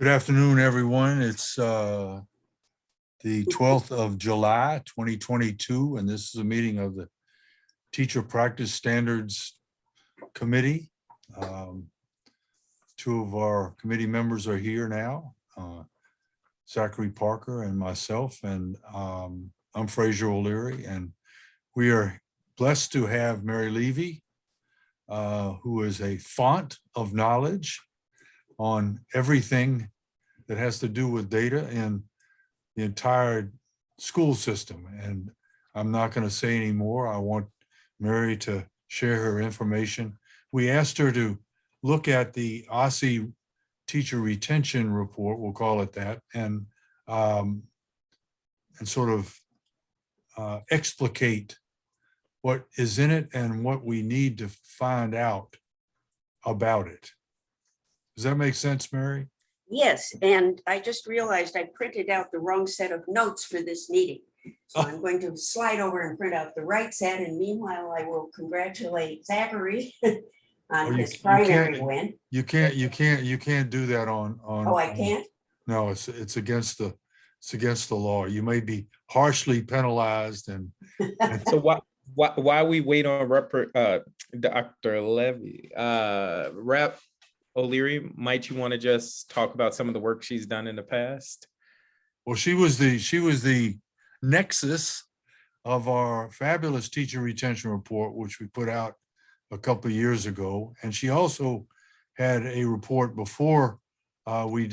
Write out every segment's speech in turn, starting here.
Good afternoon, everyone. It's the 12th of July, 2022, and this is a meeting of the Teacher Practice Standards Committee. Two of our committee members are here now, Zachary Parker and myself, and I'm Fraser O'Leary, and we are blessed to have Mary Levy, who is a font of knowledge on everything that has to do with data in the entire school system. And I'm not going to say any more. I want Mary to share her information. We asked her to look at the OSSE teacher retention report, we'll call it that, and sort of explicate what is in it and what we need to find out about it. Does that make sense, Mary? Yes, and I just realized I printed out the wrong set of notes for this meeting. So I'm going to slide over and print out the right set, and meanwhile, I will congratulate Zachary on his primary win. You can't do that on. Oh, I can't? No, it's against the law. You may be harshly penalized and So why we wait on Dr. Levy? Rep O'Leary, might you want to just talk about some of the work she's done in the past? well, she was the nexus of our fabulous teacher retention report, which we put out a couple of years ago. And she also had a report before we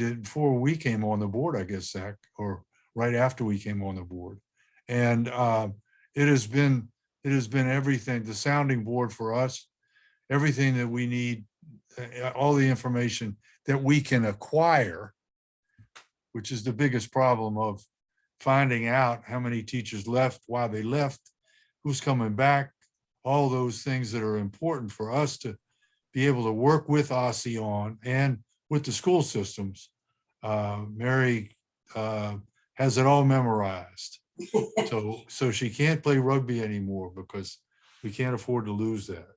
came on the board, I guess, Zach, or right after we came on the board. And it has been everything, the sounding board for us, everything that we need, all the information that we can acquire, which is the biggest problem of finding out how many teachers left, why they left, who's coming back, all those things that are important for us to be able to work with OSSE on and with the school systems. Mary has it all memorized. So she can't play rugby anymore because we can't afford to lose that.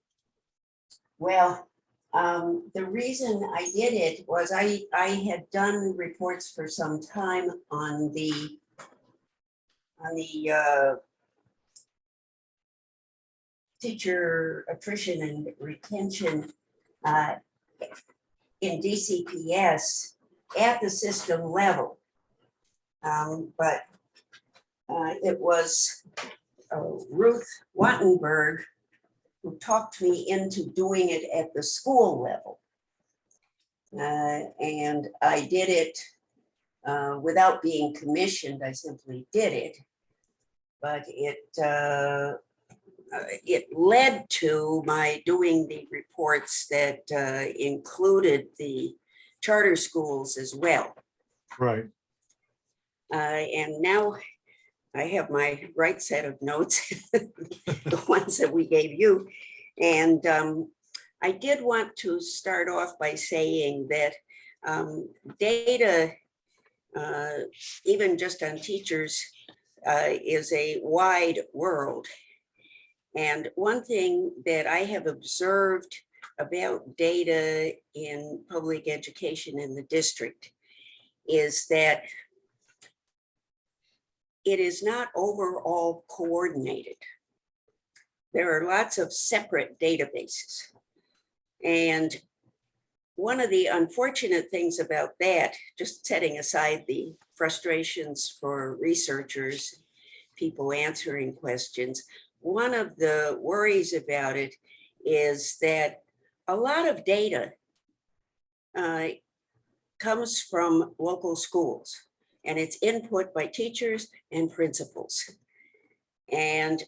Well, the reason I did it was I had done reports for some time on the teacher attrition and retention in DCPS at the system level. But it was Ruth Wattenberg who talked me into doing it at the school level. And I did it without being commissioned. I simply did it. But it led to my doing the reports that included the charter schools as well. Right. And now I have my right set of notes, the ones that we gave you. And I did want to start off by saying that data, even just on teachers, is a wide world. And one thing that I have observed about data in public education in the district is that it is not overall coordinated. There are lots of separate databases. And one of the unfortunate things about that, just setting aside the frustrations for researchers, people answering questions, one of the worries about it is that a lot of data comes from local schools, and it's input by teachers and principals. And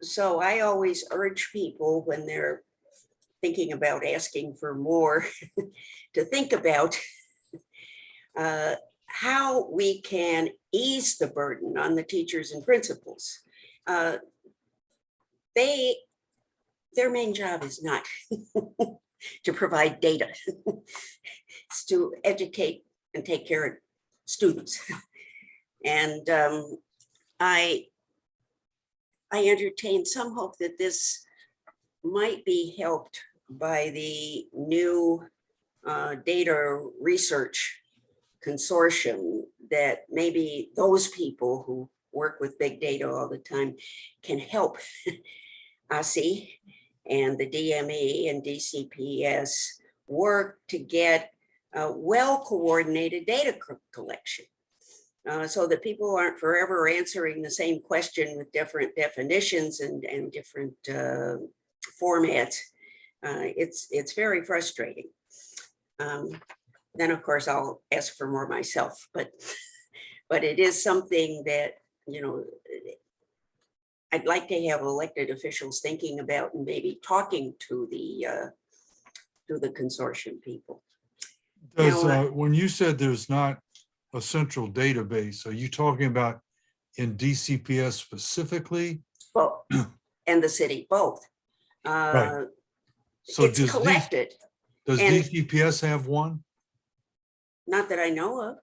so I always urge people when they're thinking about asking for more to think about how we can ease the burden on the teachers and principals. Their main job is not to provide data. It's to educate and take care of students. And I entertain some hope that this might be helped by the new data research consortium that maybe those people who work with big data all the time can help OSSI and the DME and DCPS work to get well-coordinated data collection. So that people aren't forever answering the same question with different definitions and different formats. It's very frustrating. Then of course I'll ask for more myself, but it is something that, you know, I'd like to have elected officials thinking about and maybe talking to the consortium people. Does, Now, when you said there's not a central database, are you talking about in DCPS specifically? well, and the city, both. Right. So It's does collected, does and- DCPS have one? not that I know of.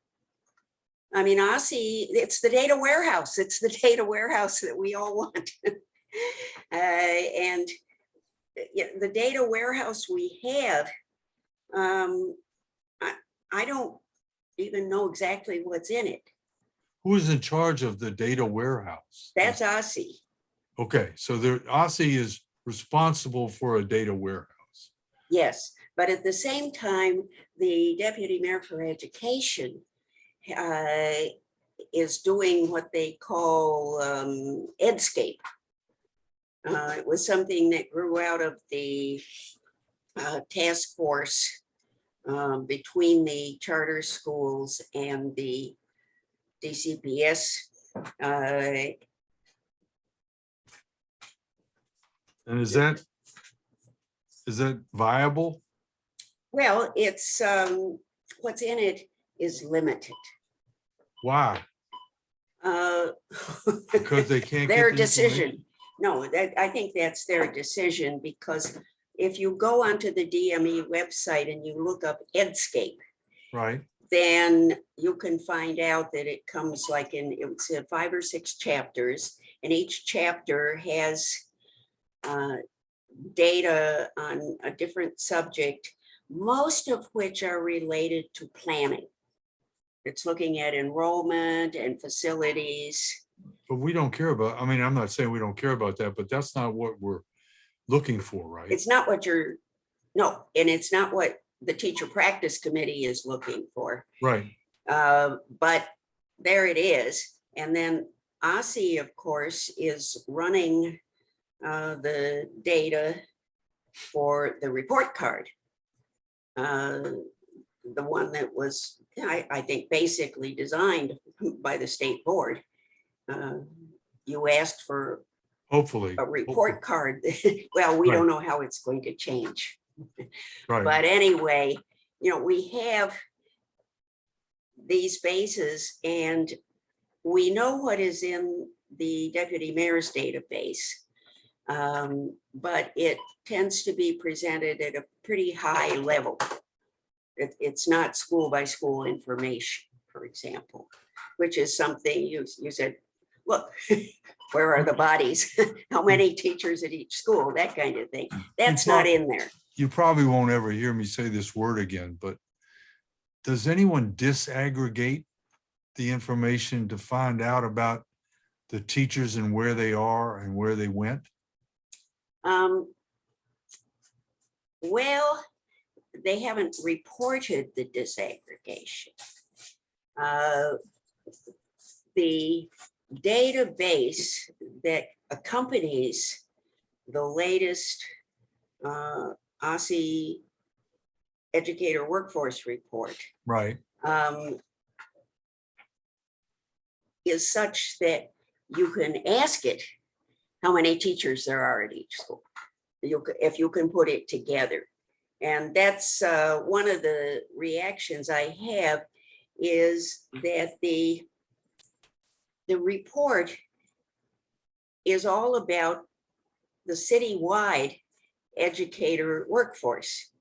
I mean, OSSI, it's the data warehouse. It's the data warehouse that we all want. And yeah, the data warehouse we have, I don't even know exactly what's in it. Who is in charge of the data warehouse? That's OSSI. Okay, so there, OSSI is responsible for a data warehouse. Yes, but at the same time, the Deputy Mayor for Education is doing what they call Edscape. It was something that grew out of the task force between the charter schools and the DCPS. And is that viable? Well, it's what's in it is limited. Why? Because they can't get Their the decision. No, I think that's their decision, because if you go onto the DME website and you look up Edscape, Right, then you can find out that it comes like it's 5 or 6 chapters, and each chapter has data on a different subject, most of which are related to planning. It's looking at enrollment and facilities. but we don't care about, I mean, I'm not saying we don't care about that, but that's not what we're looking for, right? It's not what no, and it's not what the teacher practice committee is looking for. Right, But there it is. And then OSSI, of course, is running the data for the report card. The one that was, I think, basically designed by the state board. You asked for hopefully. a report card. Well, we don't know how it's going to change. Right, But anyway, you know, we have these bases, and we know what is in the deputy mayor's database. But it tends to be presented at a pretty high level. It's not school by school information, for example, which is something you said, look, where are the bodies? How many teachers at each school? That kind of thing. That's not in there. you probably won't ever hear me say this word again, but does anyone disaggregate the information to find out about the teachers and where they are and where they went? Well, they haven't reported the disaggregation. The database that accompanies the latest OSSI Educator Workforce Report Right, is such that you can ask it how many teachers there are at each school, if you can put it together. And that's one of the reactions I have, is that the report is all about the citywide educator workforce.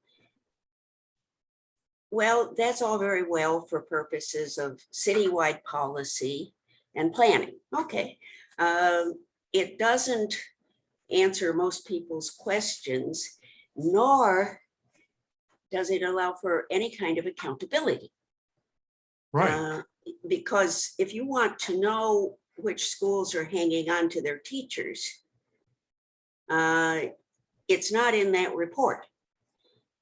Well, that's all very well for purposes of citywide policy and planning. Okay. It doesn't answer most people's questions, nor does it allow for any kind of accountability. Right, Because if you want to know which schools are hanging on to their teachers, it's not in that report.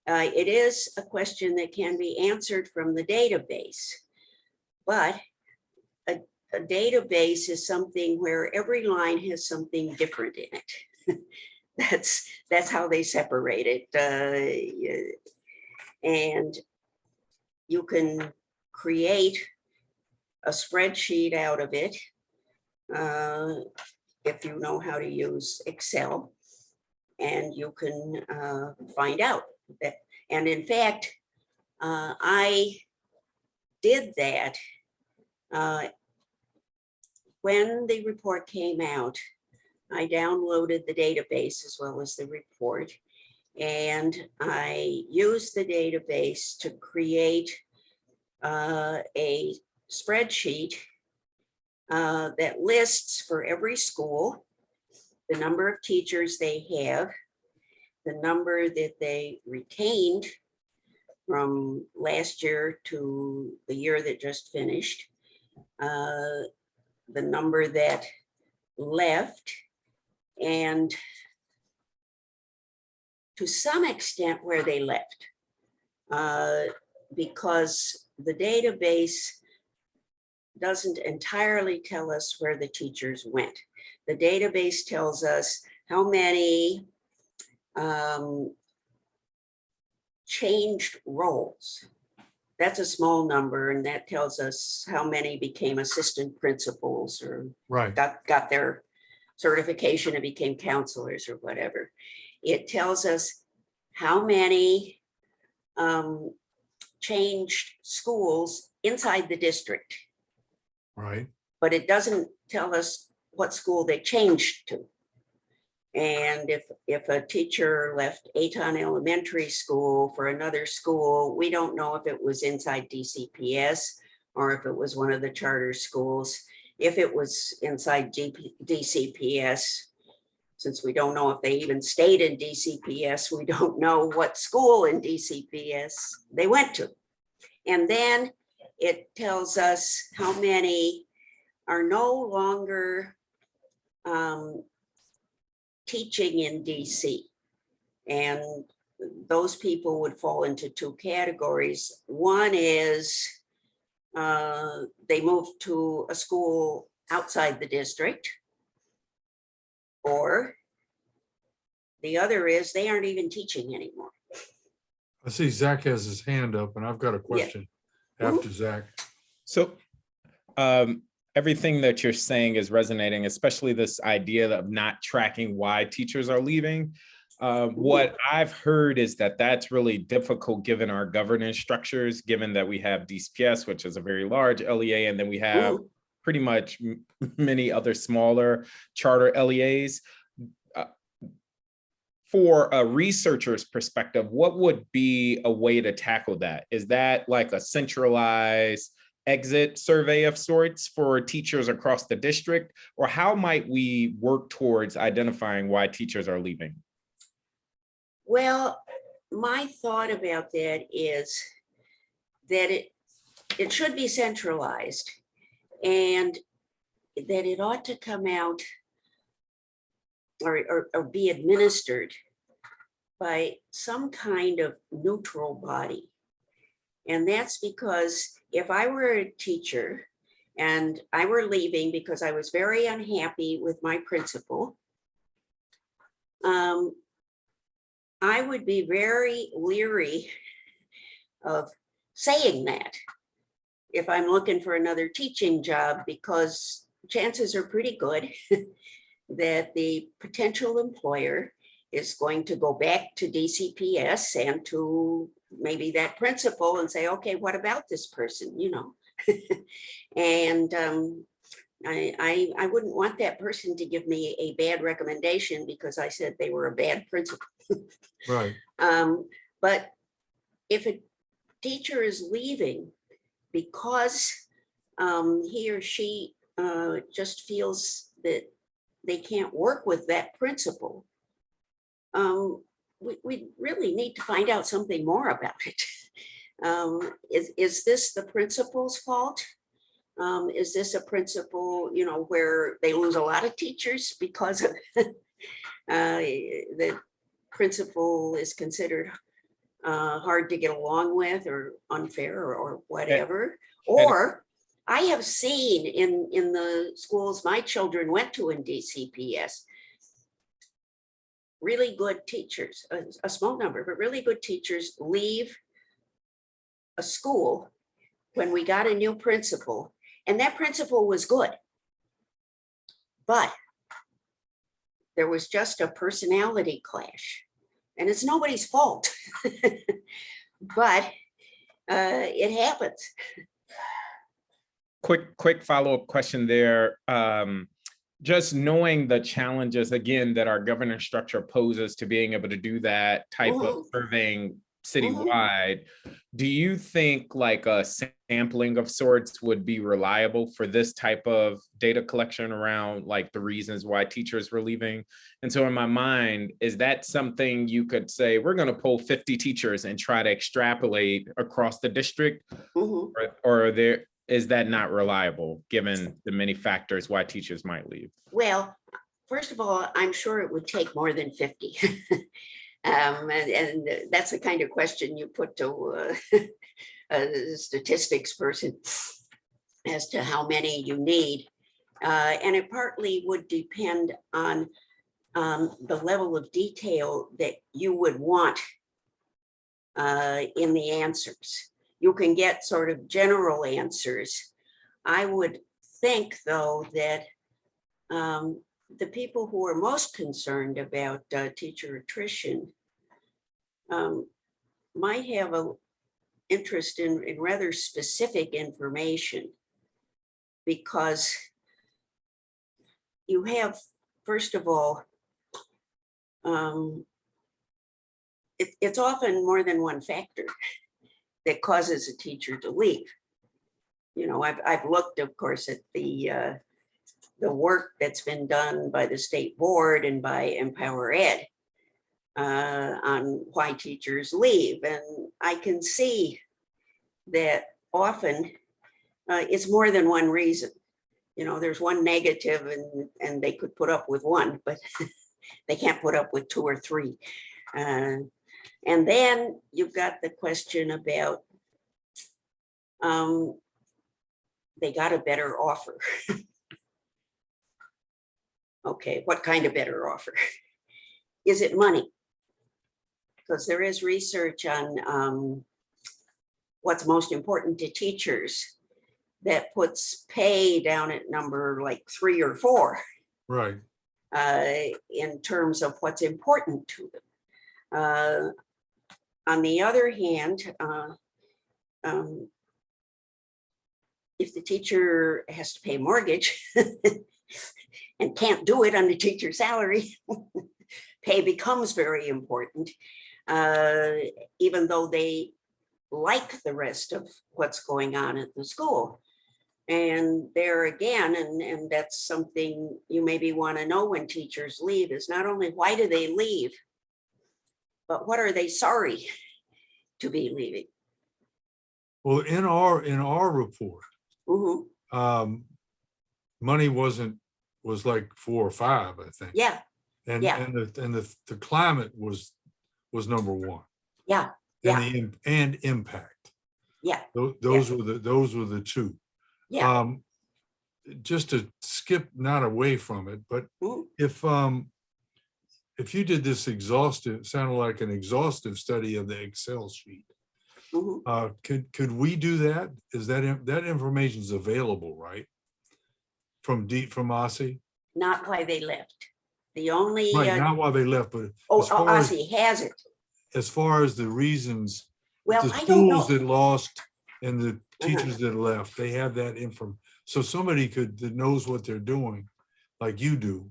It is a question that can be answered from the database, but a database is something where every line has something different in it. That's how they separate it. And you can create a spreadsheet out of it if you know how to use Excel, and you can find out that. And in fact, I did that when the report came out. I downloaded the database as well as the report, and I used the database to create a spreadsheet that lists for every school the number of teachers they have, the number that they retained from last year to the year that just finished, the number that left, and to some extent where they left, because the database doesn't entirely tell us where the teachers went. The database tells us how many changed roles. That's a small number, and that tells us how many became assistant principals or right, got their certification and became counselors or whatever. It tells us how many changed schools inside the district, right, but it doesn't tell us what school they changed to. And if a teacher left Aton Elementary School for another school, we don't know if it was inside DCPS or if it was one of the charter schools. If it was inside DCPS, since we don't know if they even stayed in DCPS, we don't know what school in DCPS they went to. And then it tells us how many are no longer teaching in DC. And those people would fall into two categories. One is they moved to a school outside the district, or the other is they aren't even teaching anymore. I see Zach has his hand up, and I've got a question after Zach. So everything that you're saying is resonating, especially this idea of not tracking why teachers are leaving. What I've heard is that that's really difficult given our governance structures, given that we have DCPS, which is a very large LEA, and then we have pretty much many other smaller charter LEAs. For a researcher's perspective, what would be a way to tackle that? Is that like a centralized exit survey of sorts for teachers across the district? Or how might we work towards identifying why teachers are leaving? Well, my thought about that is that it should be centralized, and that it ought to come out or be administered by some kind of neutral body. And that's because if I were a teacher and I were leaving because I was very unhappy with my principal, I would be very leery of saying that if I'm looking for another teaching job, because chances are pretty good that the potential employer is going to go back to DCPS and to maybe that principal and say, okay, what about this person, you know? And I wouldn't want that person to give me a bad recommendation because I said they were a bad principal. Right. But if a teacher is leaving because he or she just feels that they can't work with that principal, we really need to find out something more about it. Is this the principal's fault? Is this a principal, where they lose a lot of teachers because of the principal is considered hard to get along with or unfair or whatever? Or I have seen in the schools my children went to in DCPS, really good teachers, a small number, but really good teachers leave a school when we got a new principal, and that principal was good. But there was just a personality clash, and it's nobody's fault. But it happens. Quick follow-up question there. Just knowing the challenges, again, that our governance structure poses to being able to do that type of surveying citywide, do you think like a sampling of sorts would be reliable for this type of data collection around like the reasons why teachers were leaving? And so in my mind, is that something you could say, we're going to poll 50 teachers and try to extrapolate across the district? Or is that not reliable given the many factors why teachers might leave? Well, first of all, I'm sure it would take more than 50. And that's the kind of question you put to a statistics person as to how many you need. And it partly would depend on the level of detail that you would want in the answers. You can get sort of general answers. I would think, though, that the people who are most concerned about teacher attrition might have an interest in rather specific information, because you have, first of all, it's often more than one factor that causes a teacher to leave. I've looked, of course, at the work that's been done by the state board and by Empower Ed on why teachers leave. And I can see that often it's more than one reason. There's one negative and they could put up with one, but they can't put up with two or three. And then you've got the question about they got a better offer. Okay, what kind of better offer? Is it money? Because there is research on what's most important to teachers that puts pay down at number like 3 or 4. Right. In terms of what's important to them. On the other hand, if the teacher has to pay mortgage and can't do it on the teacher's salary, pay becomes very important, even though they like the rest of what's going on at the school. And there again, and that's something you maybe want to know when teachers leave, is not only why do they leave, but what are they sorry to be leaving? Well, in our report, money was like 4 or 5, I think. Yeah. And Yeah. and the climate was number 1. Yeah. And impact. Yeah. Those were the 2. Yeah. Just to skip not away from it, but if you did this sounded like an exhaustive study of the Excel sheet, could we do that? Is that information is available, right? From OSSE? Not why they left. The only Not why they left, but OSSE has it. As far as the reasons, Well, the I don't know. schools that lost and the teachers that left, they have that info. So somebody that knows what they're doing, like you do,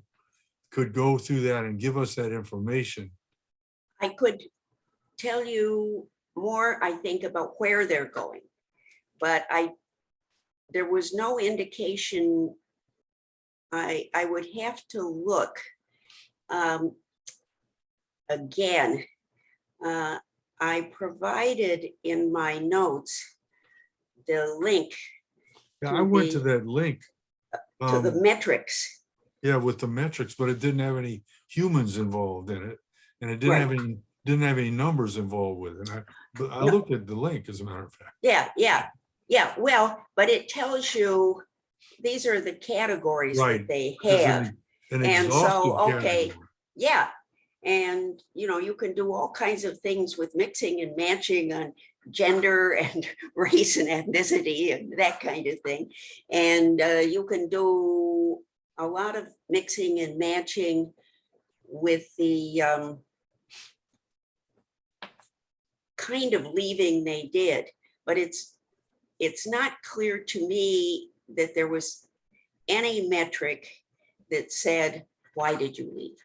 could go through that and give us that information. I could tell you more, I think, about where they're going, but there was no indication. I would have to look again. I provided in my notes the link Yeah, to I went to the- that link. to the metrics. Yeah, with the metrics, but it didn't have any humans involved in it. And it didn't have Right. any numbers involved with it. But I No. looked at the link, as a matter of fact. Yeah. Well, but it tells you, these are the categories Right. that they There's have. an And so, exhaustive okay, category. yeah. And, you can do all kinds of things with mixing and matching on gender and race and ethnicity and that kind of thing. And you can do a lot of mixing and matching with the kind of leaving they did. But it's not clear to me that there was any metric that said, why did you leave?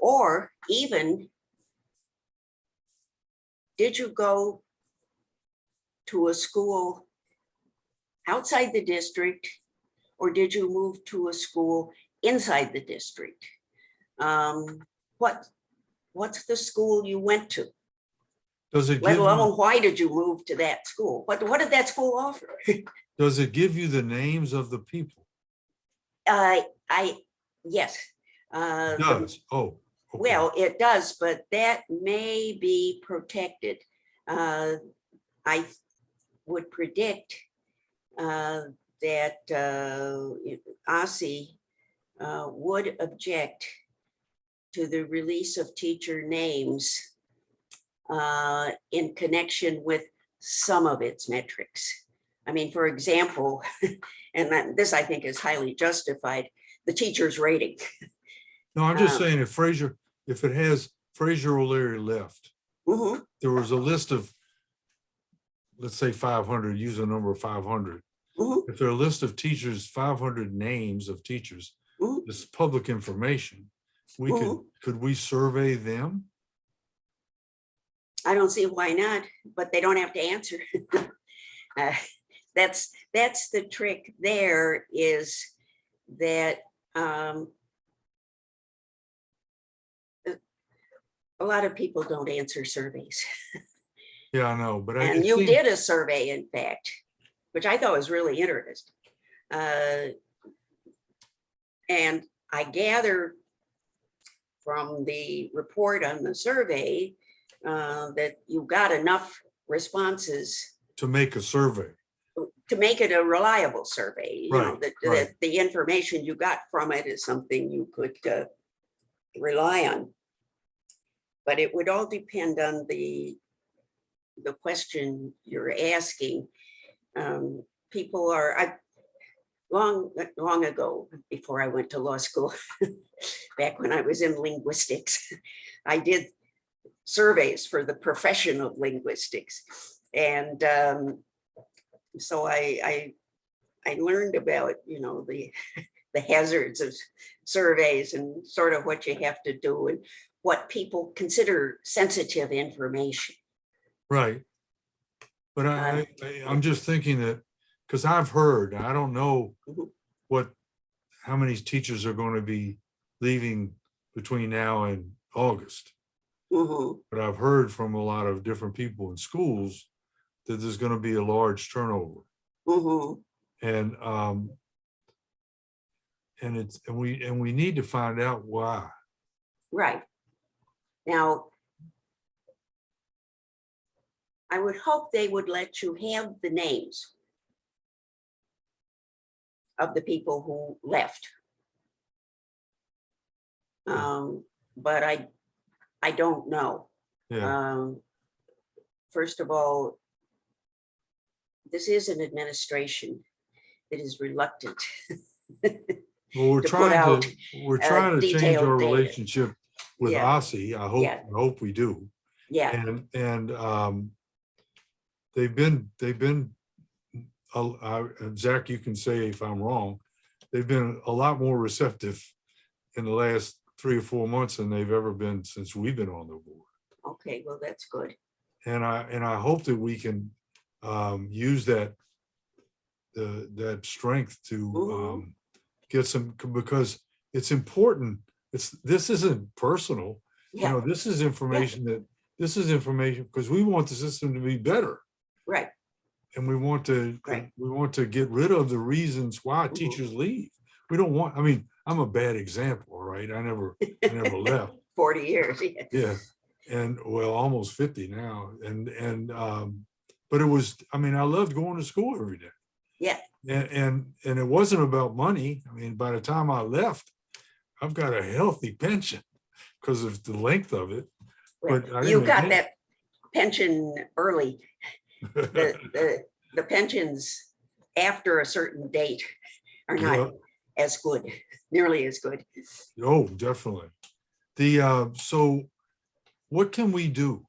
Or even, did you go to a school outside the district, or did you move to a school inside the district? What's the school you went to? Does it Let give alone, you, why did you move to that school? What did that school offer? does it give you the names of the people? Yes. It does. Oh, okay. Well, it does, but that may be protected. I would predict that OSSI would object to the release of teacher names in connection with some of its metrics. I mean, for example, and this I think is highly justified, the teacher's rating. No, I'm just saying if it has Fraser O'Leary left, Mhm, there was a list of, let's say 500, use a number of 500. mhm, If there are a list of teachers, 500 names of teachers, mhm. this is public information. Mhm. Could we survey them? I don't see why not, but they don't have to answer. Uh, That's the trick there, is that a lot of people don't answer surveys. Yeah, I know, but And you did a survey, in fact, which I thought was really interesting. And I gather from the report on the survey that you got enough responses to make a survey. to make it a reliable survey. Right, That right. the information you got from it is something you could rely on. But it would all depend on the question you're asking. People are, long ago, before I went to law school, back when I was in linguistics, I did surveys for the profession of linguistics. And so I learned about, the hazards of surveys and sort of what you have to do and what people consider sensitive information. Right. But I'm just thinking that, because I've heard, I don't know Mhm. how many teachers are going to be leaving between now and August. Mhm. But I've heard from a lot of different people in schools that there's going to be a large turnover. Mhm. And we need to find out why. Right. Now, I would hope they would let you have the names of the people who left. But I don't know. Yeah. First of all, this is an administration that is reluctant. Well, we're to put out, trying to change detailed our data. relationship with Yeah. OSSI. Yeah. I hope we do. Yeah. And they've been Zach, you can say if I'm wrong, they've been a lot more receptive in the last 3 or 4 months than they've ever been since we've been on the board. Okay, well, that's good. And I hope that we can use that strength to get some, because it's important. This isn't personal. Yeah. This is information this is information, because we want the system to be better. Right, And we want to, Right. we want to get rid of the reasons why Mhm. teachers leave. We don't want, I mean, I'm a bad example, right? I never left. 40 years, yeah. Yeah. And well, almost 50 now. But it was, I mean, I loved going to school every day. Yeah. And it wasn't about money. I mean, by the time I left, I've got a healthy pension because of the length of it. Right. But I You didn't got get- that pension early. The pensions after a certain date are Yeah. not as good, nearly as good. Oh, definitely. So what can we do?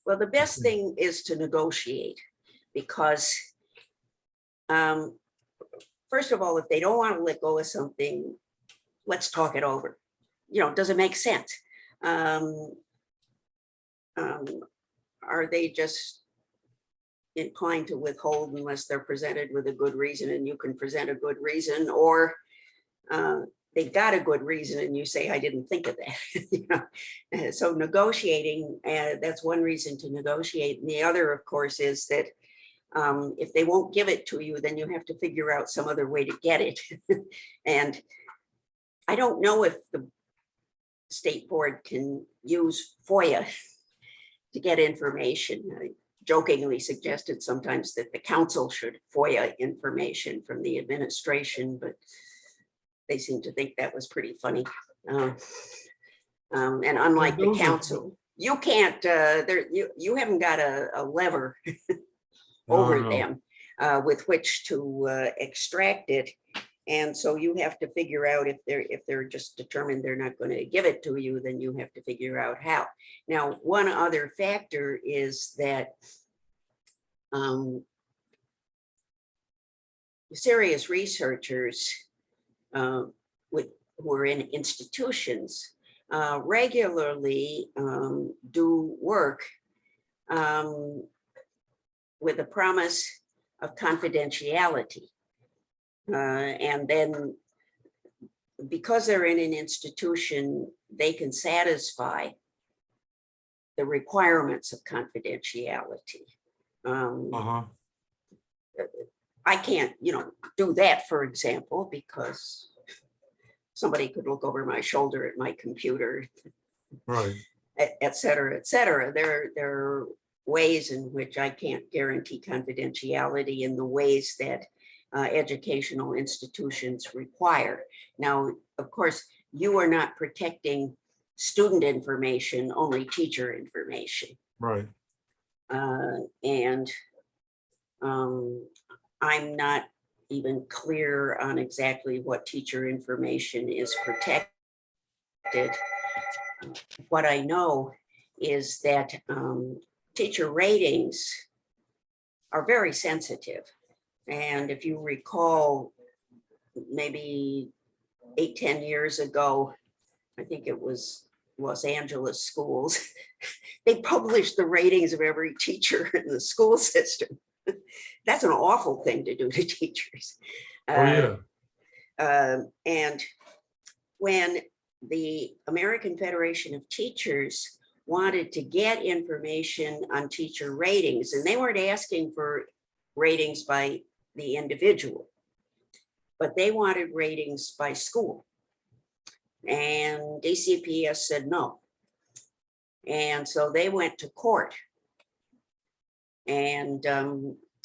Well, the best Mhm. thing is to negotiate because first of all, if they don't want to let go of something, let's talk it over. Does it make sense? Are they just inclined to withhold unless they're presented with a good reason and you can present a good reason, or they've got a good reason and you say, I didn't think of that. So negotiating, that's one reason to negotiate. And the other, of course, is that if they won't give it to you, then you have to figure out some other way to get it. And I don't know if the state board can use FOIA to get information. I jokingly suggested sometimes that the council should FOIA information from the administration, but they seem to think that was pretty funny. And unlike the those are- council, you can't, you haven't got a lever No, over no. them with which to extract it. And so you have to figure out if they're just determined they're not going to give it to you, then you have to figure out how. Now, one other factor is that serious researchers who are in institutions regularly do work with a promise of confidentiality. And then because they're in an institution, they can satisfy the requirements of confidentiality. Uh-huh. I can't, do that, for example, because somebody could look over my shoulder at my computer, Right. et cetera, et cetera. There are ways in which I can't guarantee confidentiality in the ways that educational institutions require. Now, of course, you are not protecting student information, only teacher information. Right. And I'm not even clear on exactly what teacher information is protected. What I know is that teacher ratings are very sensitive. And if you recall, maybe 8-10 years ago, I think it was Los Angeles schools, they published the ratings of every teacher in the school system. That's an awful thing to do to teachers. Oh, yeah. And when the American Federation of Teachers wanted to get information on teacher ratings, and they weren't asking for ratings by the individual, but they wanted ratings by school. And DCPS said no. And so they went to court. And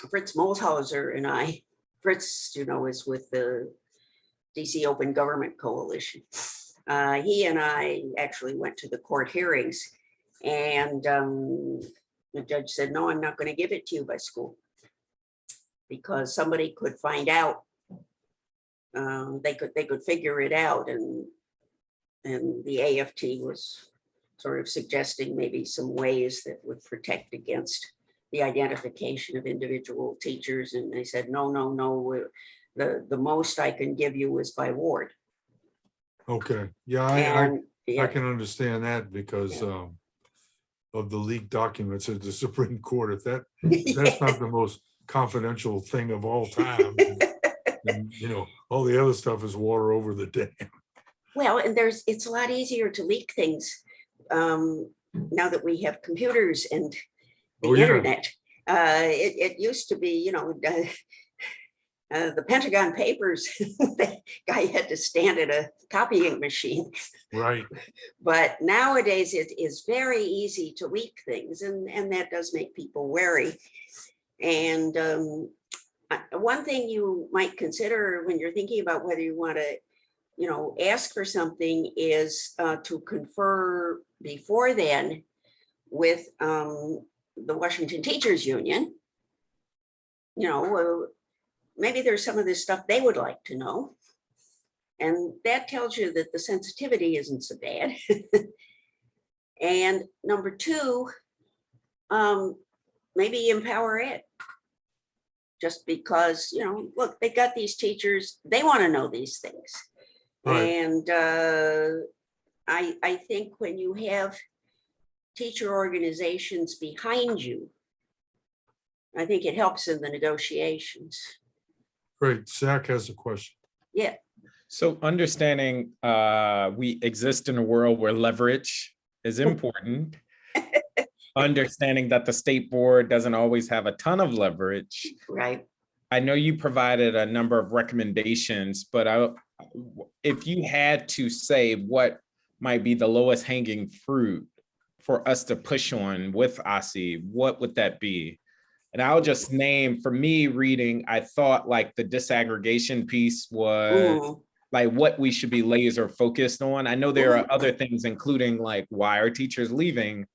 Fritz Molshauser and I, Fritz, is with the DC Open Government Coalition. He and I actually went to the court hearings, and the judge said, no, I'm not going to give it to you by school, because somebody could find out. They could figure it out, and the AFT was sort of suggesting maybe some ways that would protect against the identification of individual teachers. And they said, no, the most I can give you is by ward. Okay. Yeah, And I can understand that because of the leaked documents at the Supreme Court. If that's not the most confidential thing of all time, then, all the other stuff is water over the dam. Well, and it's a lot easier to leak things now that we have computers and the Oh, yeah. internet, it used to be, the Pentagon Papers, the guy had to stand at a copying machine. Right. But nowadays it is very easy to leak things, and that does make people wary. And one thing you might consider when you're thinking about whether you want to, ask for something is to confer before then with the Washington Teachers Union. Maybe there's some of this stuff they would like to know. And that tells you that the sensitivity isn't so bad. And number two, maybe empower it. Just because, look, they got these teachers, they want to know these things. Right. And I think when you have teacher organizations behind you, I think it helps in the negotiations. Great. Zach has a question. Yeah. So understanding we exist in a world where leverage is important. Understanding that the state board doesn't always have a ton of leverage. Right. I know you provided a number of recommendations, but if you had to say what might be the lowest hanging fruit for us to push on with OSSI, what would that be? And I'll just name, for me reading, I thought like the disaggregation piece was like what we should be laser focused on. I know there are other things, including like why are teachers leaving?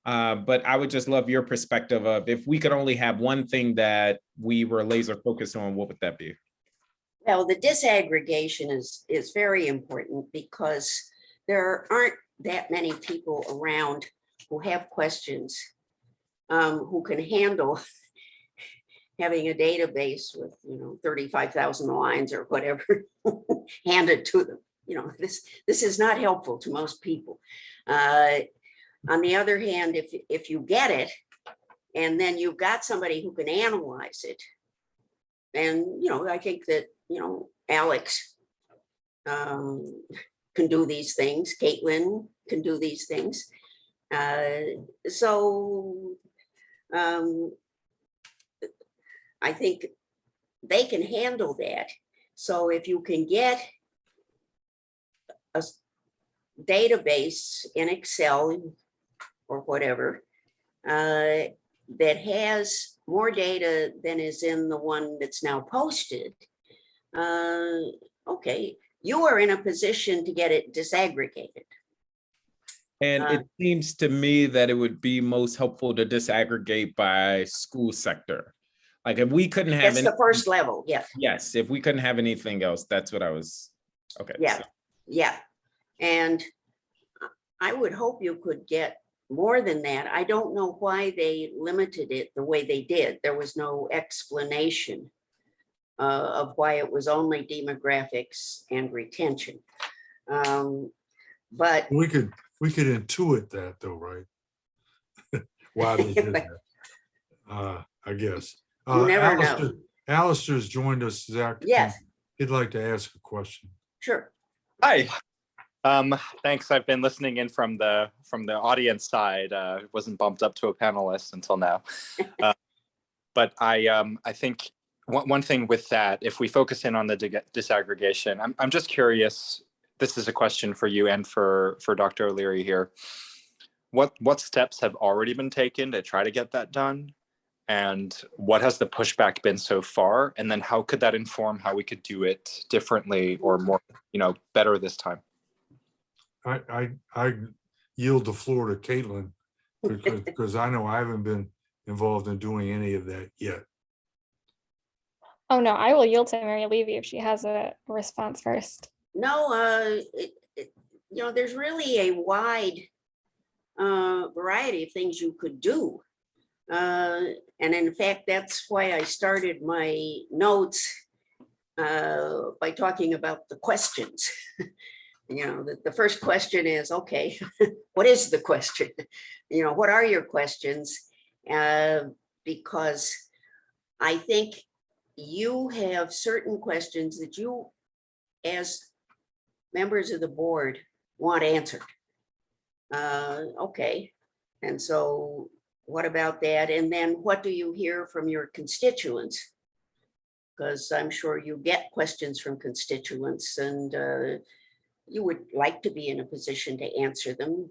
But I would just love your perspective of if we could only have one thing that we were laser focused on, what would that be? Well, the disaggregation is very important because there aren't that many people around who have questions, who can handle having a database with 35,000 lines or whatever handed to them. This is not helpful to most people. On the other hand, if you get it, and then you've got somebody who can analyze it, and I think that Alex can do these things. Caitlin can do these things. So I think they can handle that. So if you can get a database in Excel or whatever that has more data than is in the one that's now posted, okay, you are in a position to get it disaggregated. And it seems to me that it would be most helpful to disaggregate by school sector. Like if we couldn't have It's the first level, yeah. Yes, if we couldn't have anything else, that's what I was, okay. Yeah, so. yeah. And I would hope you could get more than that. I don't know why they limited it the way they did. There was no explanation of why it was only demographics and retention. But We could intuit that though, right? Why they did that. I guess. You never know. Alistair's joined us, Zach. Yes. He'd like to ask a question. Sure. Hi. Thanks. I've been listening in from the audience side. Wasn't bumped up to a panelist until now. But I think one thing with that, if we focus in on the disaggregation, I'm just curious. This is a question for you and for Dr. O'Leary here. What steps have already been taken to try to get that done? And what has the pushback been so far? And then how could that inform how we could do it differently or more, better this time? I yield the floor to Caitlin because I know I haven't been involved in doing any of that yet. Oh no, I will yield to Mary Levy if she has a response first. No, there's really a wide variety of things you could do. And in fact, that's why I started my notes by talking about the questions. The first question is, okay, what is the question? What are your questions? Because I think you have certain questions that you, as members of the board, want answered. Okay, and so what about that? And then what do you hear from your constituents? Because I'm sure you get questions from constituents and you would like to be in a position to answer them.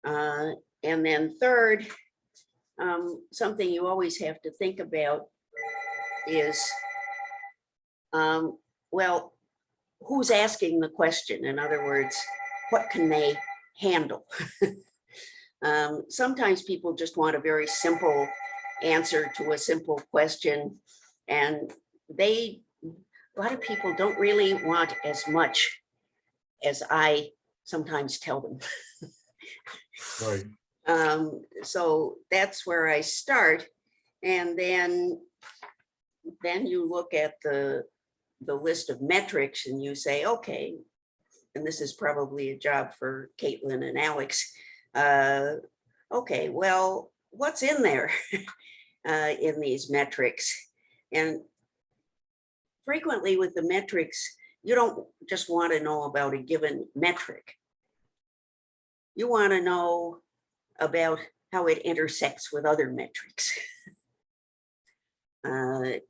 And then third, something you always have to think about is, well, who's asking the question? In other words, what can they handle? Sometimes people just want a very simple answer to a simple question, and a lot of people don't really want as much as I sometimes tell them. Right. So that's where I start, and then you look at the list of metrics and you say, okay, and this is probably a job for Caitlin and Alex. Okay, well, what's in there in these metrics? And frequently with the metrics, you don't just want to know about a given metric. You want to know about how it intersects with other metrics. And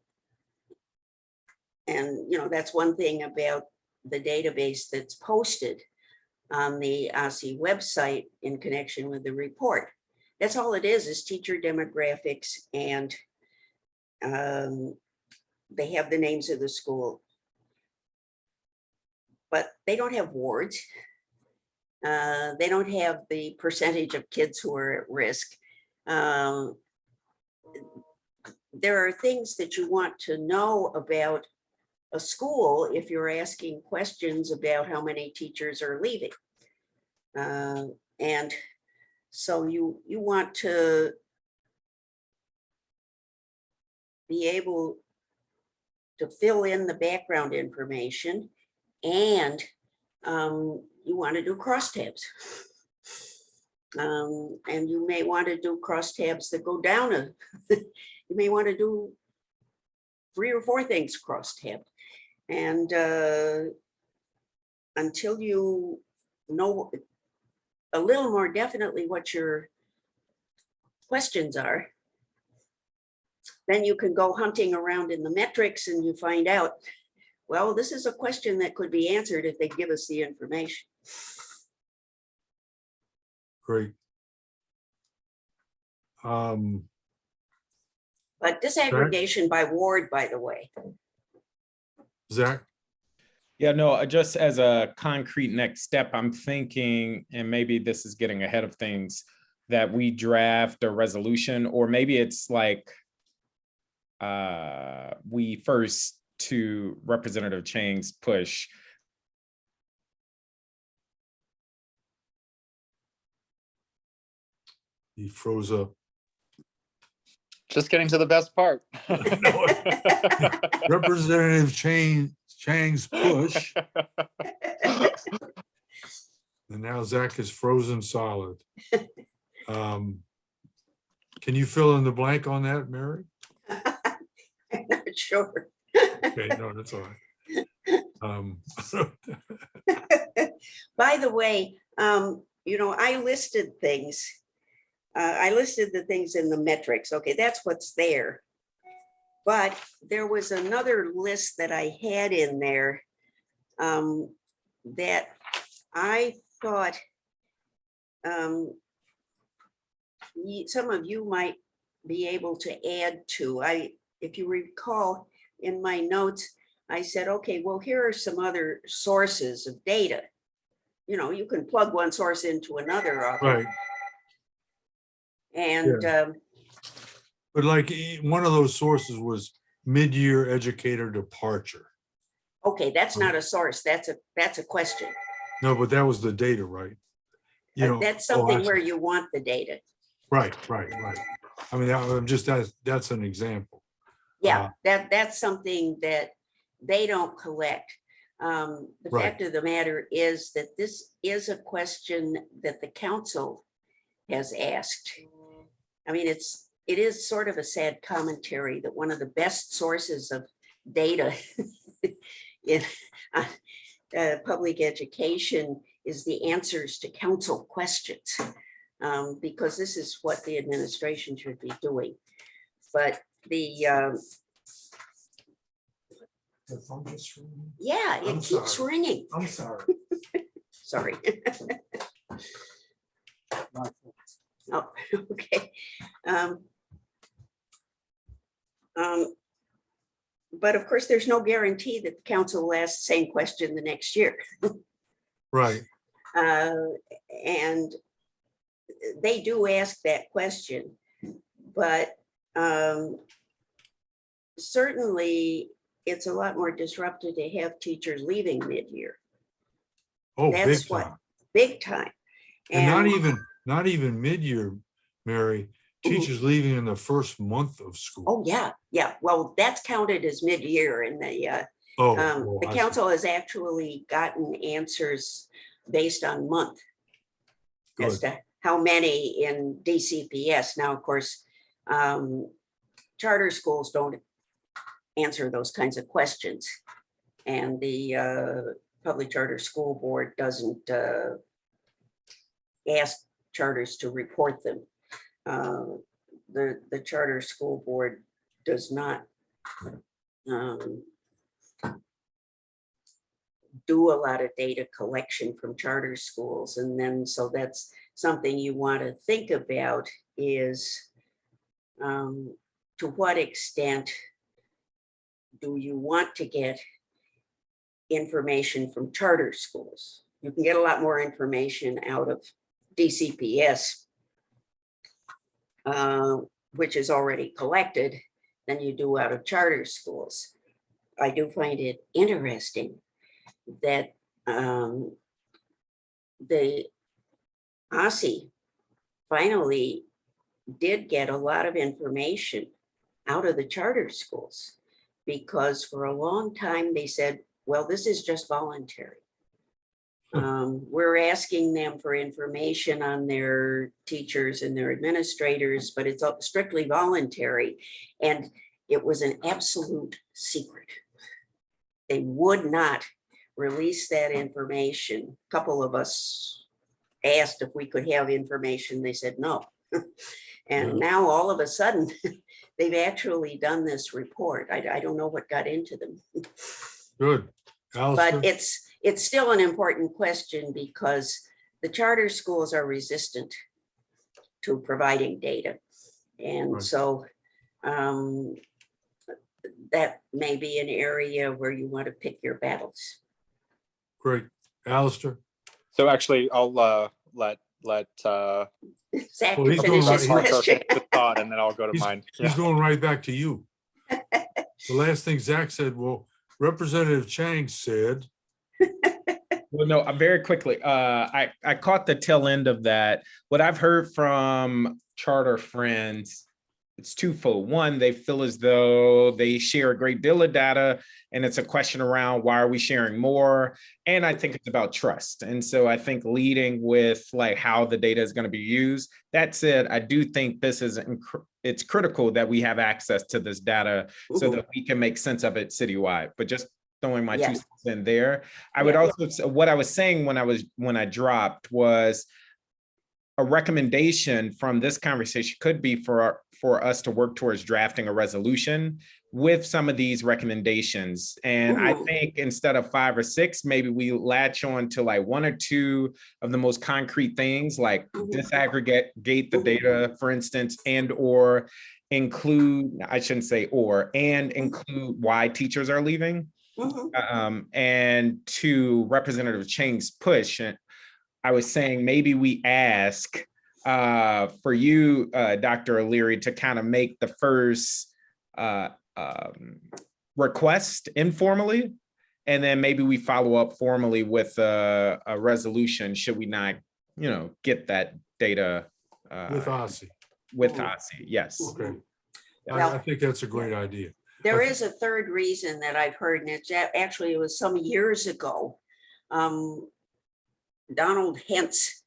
that's one thing about the database that's posted on the OSSE website in connection with the report. That's all it is teacher demographics, and they have the names of the school, but they don't have wards. They don't have the percentage of kids who are at risk. There are things that you want to know about a school if you're asking questions about how many teachers are leaving. And so you want to be able to fill in the background information, and you want to do crosstabs. And you may want to do crosstabs that go down you may want to do 3 or 4 things crosstab. And until you know a little more definitely what your questions are, then you can go hunting around in the metrics and you find out, well, this is a question that could be answered if they give us the information. Great. But disaggregation by ward, by the way. Zach? Yeah, no, just as a concrete next step, I'm thinking, and maybe this is getting ahead of things, that we draft a resolution, or maybe it's like we first, to Representative Chang's push, He froze up. Just getting to the best part. Representative Chang's push. And now Zach is frozen solid. Can you fill in the blank on that, Mary? I'm not sure. Okay, no, that's all right. By the way, I listed things. I listed the things in the metrics. Okay, that's what's there. But there was another list that I had in there that I thought some of you might be able to add to. If you recall in my notes, I said, okay, well, here are some other sources of data. You can plug one source into another. Right. And But like one of those sources was mid-year educator departure. okay, that's not a source. That's a question. No, but that was the data, right? That's something where you want the data. Right. I mean, I'm just, that's an example. Yeah, that's something that they don't collect. The fact of the matter is that this is a question that the council has asked. I mean, it is sort of a sad commentary that one of the best sources of data in public education is the answers to council questions, because this is what the administration should be doing. But the, The phone just ringing? yeah, it I'm keeps sorry. ringing. I'm sorry. Sorry. Oh, okay. But of course, there's no guarantee that the council will ask the same question the next year. Right. And they do ask that question, but certainly it's a lot more disruptive to have teachers leaving mid-year. Oh, big That's what, time. big time. And not even mid-year, Mary, teachers leaving in the first month of school. Oh, yeah, yeah. Well, that's counted as mid-year, and the Oh, the I see. council has actually gotten answers based on month as Good. to how many in DCPS. Now, of course, charter schools don't answer those kinds of questions. And the Public Charter School Board doesn't ask charters to report them. The Charter School Board does not do a lot of data collection from charter schools. And then, so that's something you want to think about is to what extent do you want to get information from charter schools? You can get a lot more information out of DCPS, which is already collected, than you do out of charter schools. I do find it interesting that the OSSI finally did get a lot of information out of the charter schools, because for a long time they said, well, this is just voluntary. We're asking them for information on their teachers and their administrators, but it's strictly voluntary. And it was an absolute secret. They would not release that information. A couple of us asked if we could have information. They said no. And now all of a sudden, they've actually done this report. I don't know what got into them. Good. Alistair? But it's still an important question, because the charter schools are resistant to providing data. And Right. so that may be an area where you want to pick your battles. Great. Alistair? So actually, I'll let Zach Well, can he's finish going his right- Marco question. finish the thought, and then I'll go to mine. He's Yeah. going right back to you. The last thing Zach said, well, Representative Chang said, Well, no, very quickly, I caught the tail end of that. What I've heard from charter friends, it's twofold. One, they feel as though they share a great deal of data, and it's a question around why are we sharing more? And I think it's about trust. And so I think leading with like how the data is going to be used. That said, I do think this is it's critical that we have access to this data so that we can make sense of it citywide. But just throwing my 2 Yes. cents in there. I would also, what I was saying when I dropped was a recommendation from this conversation could be for us to work towards drafting a resolution with some of these recommendations. And I think instead of 5 or 6, maybe we latch on to like 1 or 2 of the most concrete things, like disaggregate the data, for instance, and or include, I shouldn't say or, and include why teachers are leaving. And to Representative Chang's push, I was saying maybe we ask for you, Dr. O'Leary, to kind of make the first request informally, and then maybe we follow up formally with a resolution should we not, get that data with OSSI. with OSSI. Yes. Okay. Well, I think that's a great idea. there is a third reason that I've heard, and it's actually, it was some years ago. Donald Hentz,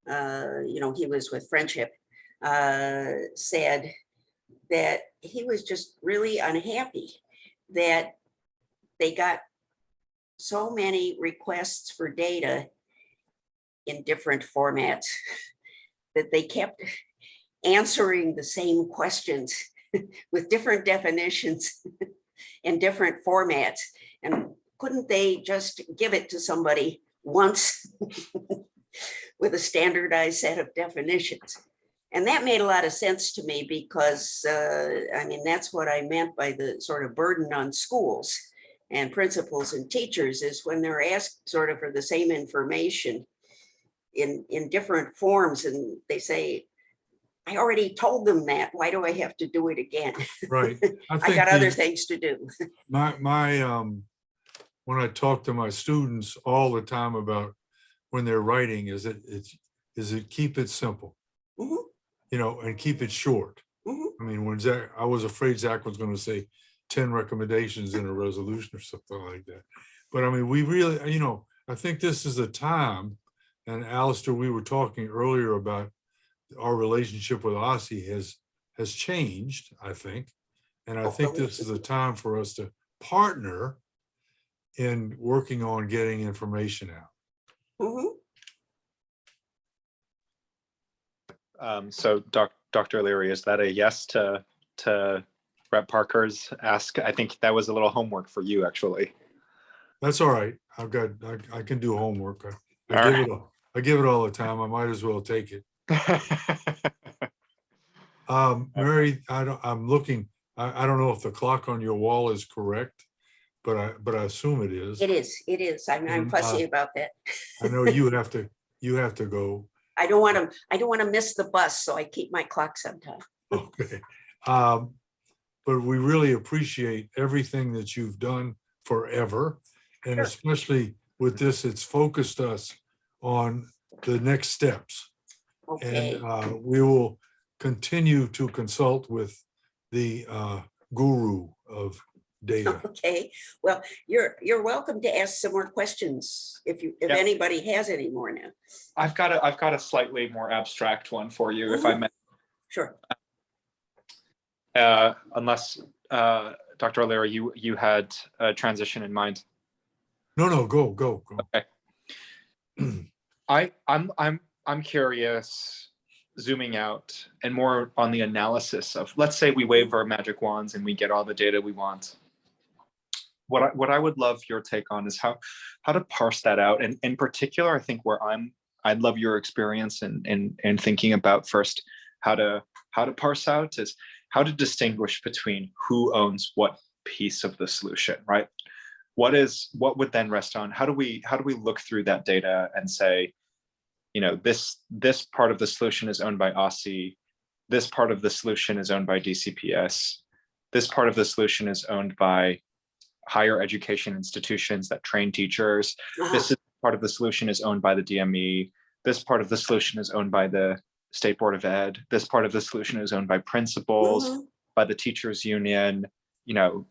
he was with Friendship, said that he was just really unhappy that they got so many requests for data in different formats, that they kept answering the same questions with different definitions and different formats. And couldn't they just give it to somebody once with a standardized set of definitions? And that made a lot of sense to me because, I mean, that's what I meant by the sort of burden on schools and principals and teachers, is when they're asked sort of for the same information in different forms, and they say, I already told them that, why do I have to do it again? Right. I think got other the- things to do. when I talk to my students all the time about when they're writing, is it keep it simple, Mhm, you know, and keep it short. mhm. I mean, when Zach, I was afraid Zach was going to say 10 recommendations in a resolution or something like that. But I mean, we really, you know, I think this is a time, and Alistair, we were talking earlier about our relationship with OSSI has changed, I think. And I think this is a time for us to partner in working on getting information out. Mhm. So Dr. Leary, is that a yes to Rep Parker's ask? I think that was a little homework for you, actually. That's all right. I can do homework. I All give right. it I give it all the time. I might as well take it. Mary, I'm looking, I don't know if the clock on your wall is correct, but I assume it is. It is. I'm And, fussy about that. I know you have to go. I don't want to miss the bus, so I keep my clock sometime. Okay. But we really appreciate everything that you've done forever. And Sure. especially with this, it's focused us on the next steps. Okay. And we will continue to consult with the guru of data. Okay. Well, you're welcome to ask some more questions if Yeah. anybody has any more now. I've got a slightly more abstract one for you, if I may. Sure. Unless Dr. O'Leary, you had a transition in mind. No, go. Okay. I'm curious, zooming out and more on the analysis of, let's say we wave our magic wands and we get all the data we want. What I would love your take on is how to parse that out. And in particular, I think where I'd love your experience in thinking about first how to parse out is how to distinguish between who owns what piece of the solution, right? What would then rest on? How do we look through that data and say, you know, this part of the solution is owned by OSSI, this part of the solution is owned by DCPS, this part of the solution is owned by higher education institutions that train teachers, this is part of the solution is owned by the DME, this part of the solution is owned by the State Board of Ed, this part of the solution is owned by principals, by the teachers union, you know,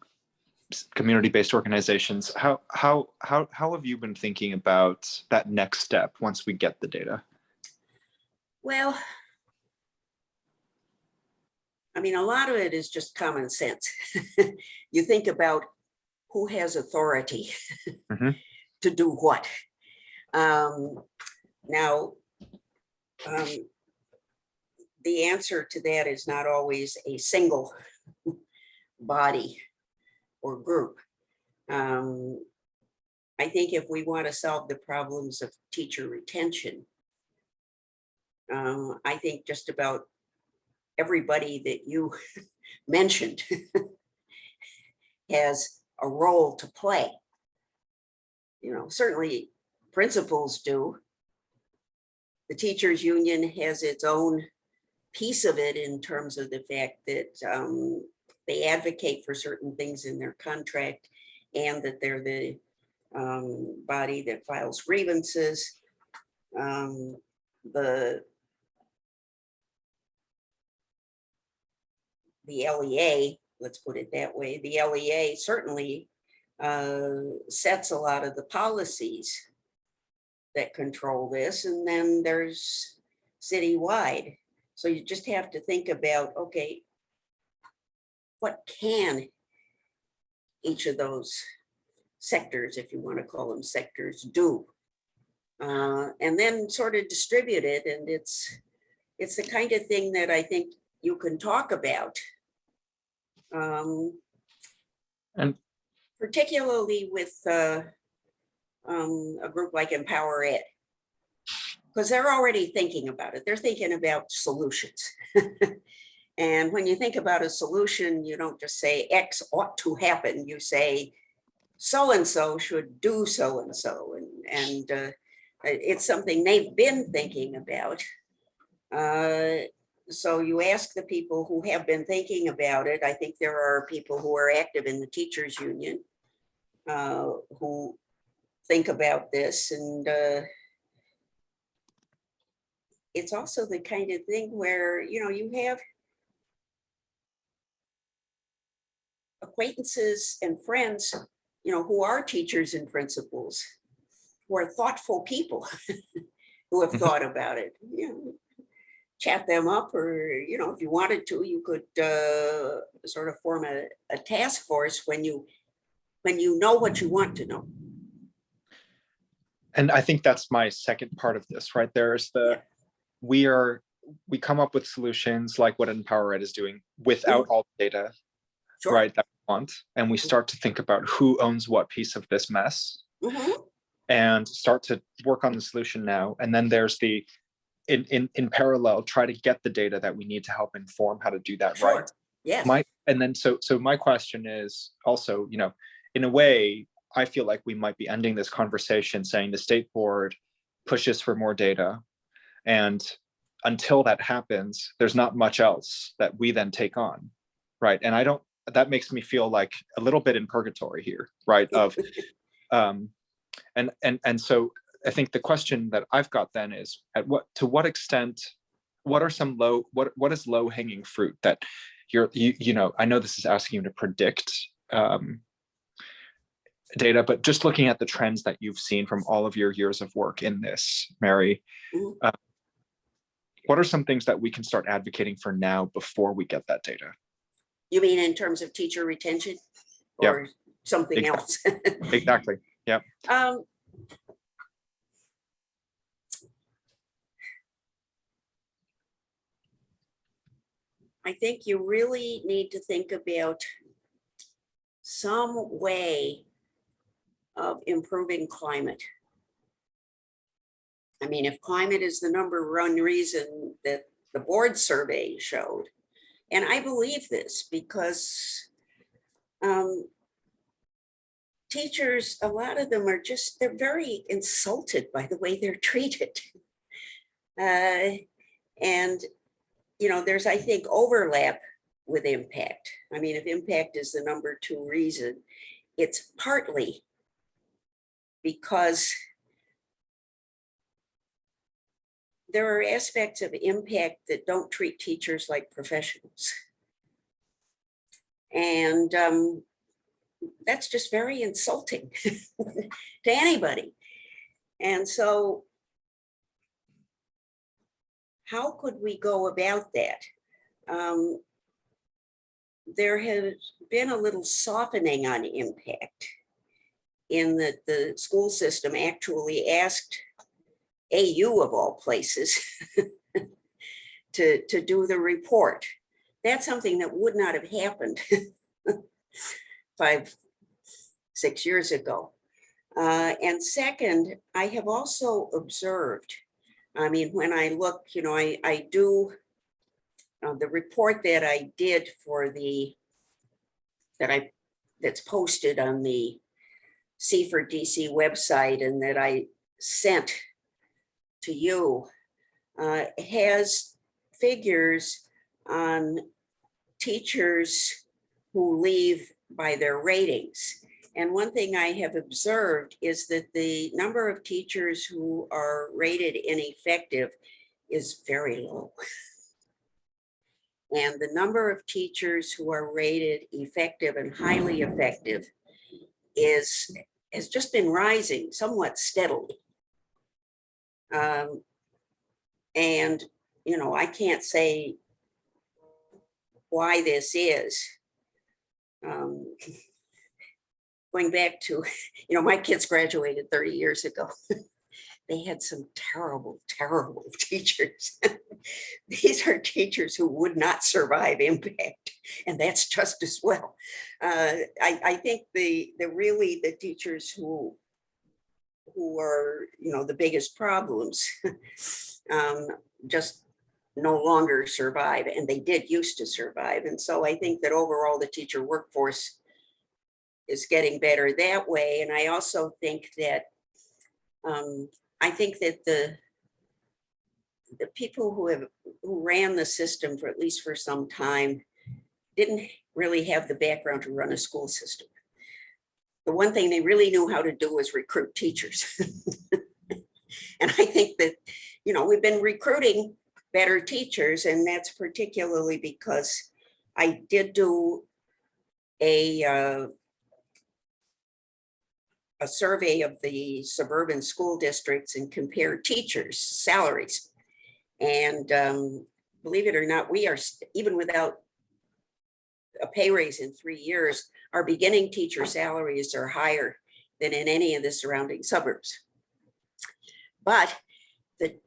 community-based organizations. How have you been thinking about that next step once we get the data? Well, I mean, a lot of it is just common sense. You think about who has authority to do what. Now, the answer to that is not always a single body or group. I think if we want to solve the problems of teacher retention, I think just about everybody that you mentioned has a role to play. You know, certainly principals do. The teachers union has its own piece of it in terms of the fact that they advocate for certain things in their contract and that they're the body that files grievances. The LEA, let's put it that way, the LEA certainly sets a lot of the policies that control this, and then there's citywide. So you just have to think about, okay, what can each of those sectors, if you want to call them sectors, do? and then sort of distribute it. And it's the kind of thing that I think you can talk about. And particularly with a group like Empower Ed, because they're already thinking about it. They're thinking about solutions. And when you think about a solution, you don't just say X ought to happen. You say so-and-so should do so-and-so. And it's something they've been thinking about. So you ask the people who have been thinking about it. I think there are people who are active in the teachers union who think about this. And it's also the kind of thing where, you know, you have acquaintances and friends, you know, who are teachers and principals, who are thoughtful people who have thought about it. You know, chat them up, or, you know, if you wanted to, you could sort of form a task force when you know what you want to know. And I think that's my second part of this, right? There's the, we come up with solutions like what Empower Ed is doing without all the data, Sure. right, that we want. And we start to think about who owns what piece of this mess and start to work on the solution now. And then there's the, in parallel, try to get the data that we need to help inform how to do that right. Yes. So my question is also, you know, in a way, I feel like we might be ending this conversation saying the state board pushes for more data. And until that happens, there's not much else that we then take on, right? And that makes me feel like a little bit in purgatory here, right? Of, and so I think the question that I've got then is, to what extent, what are some what is low hanging fruit that you know, I know this is asking you to predict data, but just looking at the trends that you've seen from all of your years of work in this, Mary, what are some things that we can start advocating for now before we get that data? You mean in terms of teacher retention or something else? Exactly. Yeah. I think you really need to think about some way of improving climate. I mean, if climate is the number one reason that the board survey showed, and I believe this because teachers, a lot of them are just, they're very insulted by the way they're treated. And, you know, there's, I think, overlap with impact. I mean, if impact is the number two reason, it's partly because there are aspects of impact that don't treat teachers like professionals. And that's just very insulting to anybody. And so how could we go about that? There has been a little softening on impact in that the school system actually asked AU of all places to do the report. That's something that would not have happened 5-6 years ago. And second, I have also observed, I mean, when I look, you know, I do the report that I did for that's posted on the C4DC website and that I sent to you has figures on teachers who leave by their ratings. And one thing I have observed is that the number of teachers who are rated ineffective is very low. And the number of teachers who are rated effective and highly effective has just been rising somewhat steadily. And, you know, I can't say why this is. Going back to, you know, my kids graduated 30 years ago. they had some terrible, terrible teachers. These are teachers who would not survive impact, and that's just as well. I think the teachers who are, the biggest problems, just no longer survive, and they did used to survive. And so I think that overall the teacher workforce is getting better that way. And I also think that the people who ran the system for at least for some time didn't really have the background to run a school system. The one thing they really knew how to do was recruit teachers. And I think that, we've been recruiting better teachers, and that's particularly because I did do a survey of the suburban school districts and compare teachers' salaries. And believe it or not, we are, even without a pay raise in 3 years, our beginning teacher salaries are higher than in any of the surrounding suburbs. But the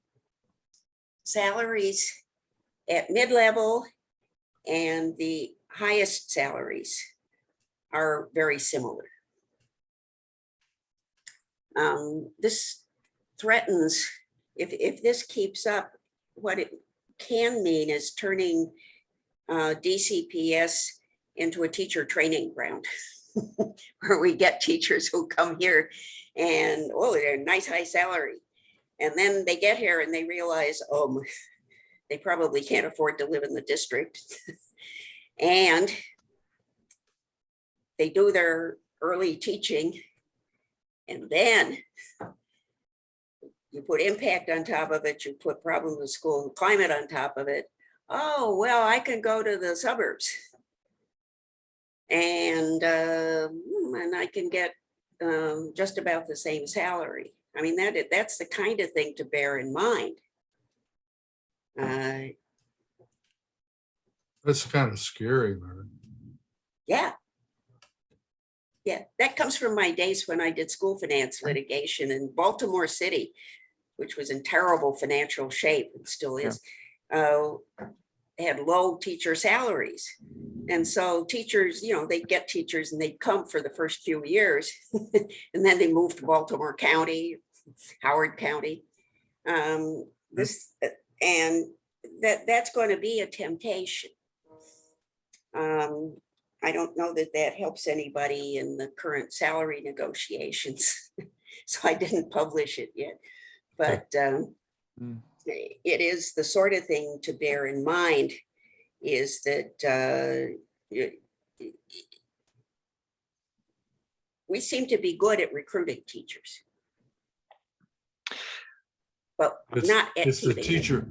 salaries at mid-level and the highest salaries are very similar. This threatens, if this keeps up, what it can mean is turning DCPS into a teacher training ground where we get teachers who come here and, they're nice high salary. And then they get here and they realize, they probably can't afford to live in the district. And they do their early teaching, and then you put impact on top of it, you put problems with school climate on top of it. Oh, well, I can go to the suburbs and I can get just about the same salary. I mean, that's the kind of thing to bear in mind. That's kind of scary, man. Yeah. Yeah, that comes from my days when I did school finance litigation in Baltimore City, which was in terrible financial shape and still is. Had low teacher salaries. And so teachers, they'd get teachers and they'd come for the first few years and then they moved to Baltimore County, Howard County. And that's going to be a temptation. I don't know that helps anybody in the current salary negotiations. So I didn't publish it yet, but it is the sort of thing to bear in mind, is that we seem to be good at recruiting teachers, but not at It's the keeping them. teacher,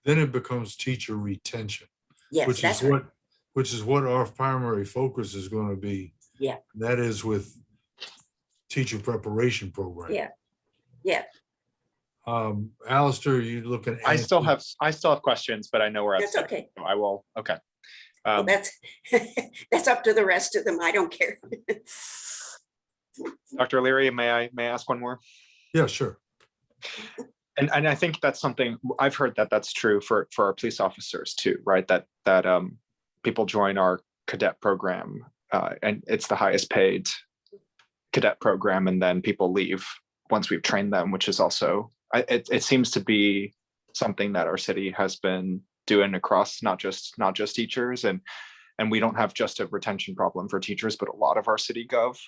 then it becomes teacher retention, Yes, which that's is right. which is what our primary focus is going to be. Yeah. That is with teacher preparation program. Yeah. Yeah. Alistair, you looking at? I still have questions, but I know we're at. That's okay. So I will. Okay. Well, that's up to the rest of them. I don't care. Dr. O'Leary, may I ask one more? Yeah, sure. And I think that's something I've heard that's true for our police officers too, right? That people join our cadet program and it's the highest paid cadet program, and then people leave once we've trained them, which is also, it seems to be something that our city has been doing across not just teachers, and we don't have just a retention problem for teachers, but a lot of our city gov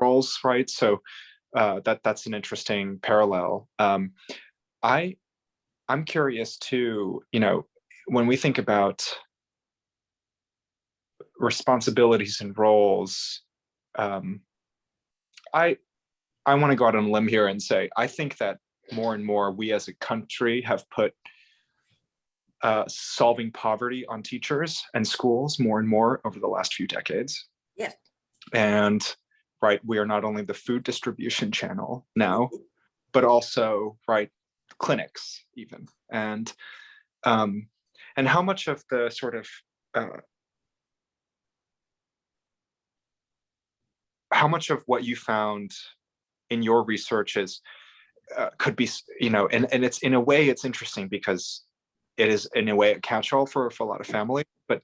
roles, right? So that's an interesting parallel. I'm curious too, when we think about responsibilities and roles, I want to go out on a limb here and say, I think that more and more we as a country have put solving poverty on teachers and schools more and more over the last few decades. Yeah. And right, we are not only the food distribution channel now, but also clinics even. And how much of the sort of how much of what you found in your research is could be, and it's in a way it's interesting because it is in a way a catch-all for a lot of families, but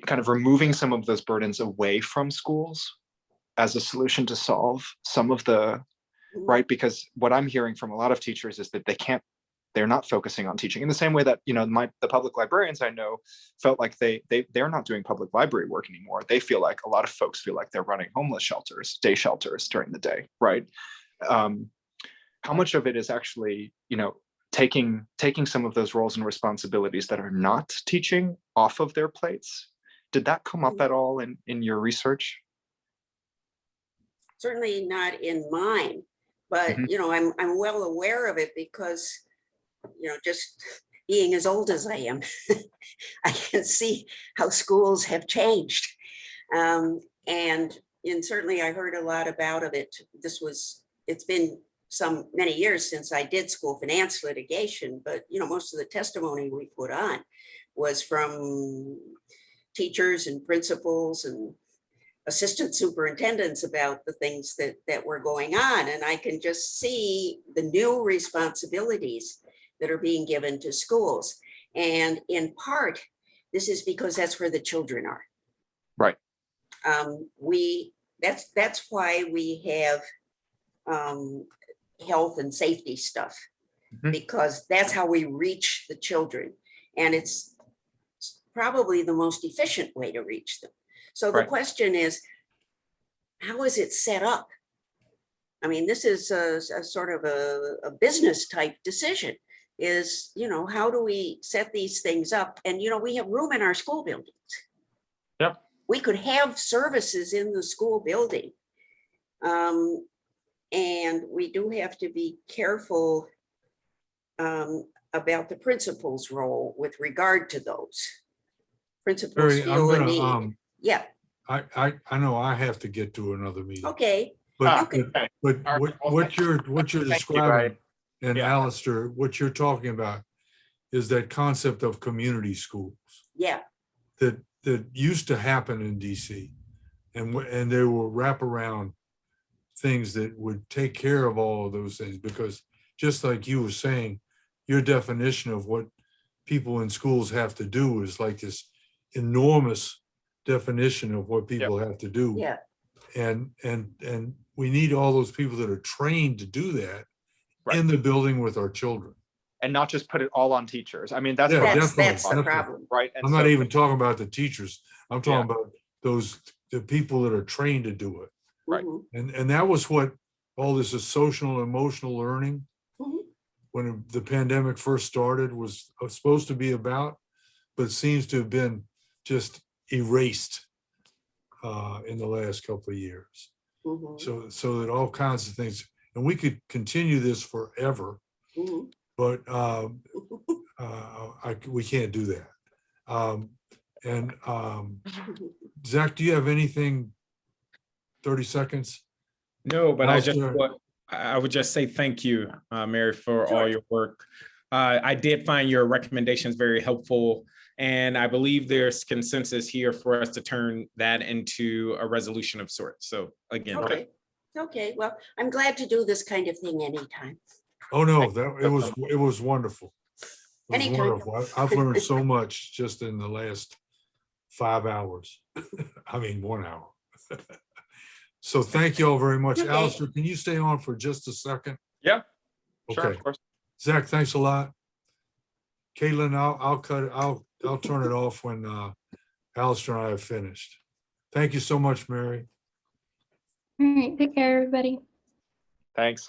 kind of removing some of those burdens away from schools as a solution to solve some of the, right? Because what I'm hearing from a lot of teachers is that they're not focusing on teaching in the same way that, the public librarians I know felt like they're not doing public library work anymore. They feel like a lot of folks feel like they're running homeless shelters, day shelters during the day, right? How much of it is actually, taking some of those roles and responsibilities that are not teaching off of their plates? Did that come up at all in your research? Certainly not in mine, but I'm well aware of it because just being as old as I am, I can see how schools have changed. And certainly I heard a lot about it. It's been many years since I did school finance litigation, but most of the testimony we put on was from teachers and principals and assistant superintendents about the things that were going on. And I can just see the new responsibilities that are being given to schools. And in part, this is because that's where the children are. Right. That's why we have health and safety stuff, because that's how we reach the children. And it's probably the most efficient way to reach them. So the question is, how is it set up? I mean, this is a sort of a business type decision is, how do we set these things up? And, we have room in our school buildings. Yep. We could have services in the school building. And we do have to be careful about the principal's role with regard to those. Principals Mary, feel the I'm need. gonna, Yeah, I know I have to get to another meeting. okay. But, Okay. but All right. what you're Thank you, describing, and Yeah. Alistair, what you're talking about is that concept of community schools Yeah, that used to happen in DC. And they will wrap around things that would take care of all of those things, because just like you were saying, your definition of what people in schools have to do is like this enormous definition of what people have to do. yeah. And we need all those people that are trained to do that Right. in the building with our children. And not just put it all on teachers. I mean, that's Yeah, what That's definitely. the problem. right. And I'm not so- even talking about the teachers. I'm talking Yeah. about the people that are trained to do it. Right. Mhm, And that was what all this is social and emotional learning, mhm. when the pandemic first started, was supposed to be about, but seems to have been just erased in the last couple of years. Mhm, So that all kinds of things, and we could continue this forever, mhm. but we can't do that. Zach, do you have anything? 30 seconds? No, but Alistair? I would just say thank you, Mary, for Sure. all your work. I did find your recommendations very helpful, and I believe there's consensus here for us to turn that into a resolution of sorts. So again, Okay, okay, well, I'm glad to do this kind of thing anytime. Oh, no, it was wonderful. It was Anytime. wonderful. I've learned so much just in the last 5 hours. I mean, 1 hour. So thank you all very much. Okay. Alistair, can you stay on for just a second? Yeah, sure, Okay. of course. Zach, thanks a lot. Caitlin, I'll turn it off when Alistair and I have finished. Thank you so much, Mary. All right, take care, everybody. Thanks.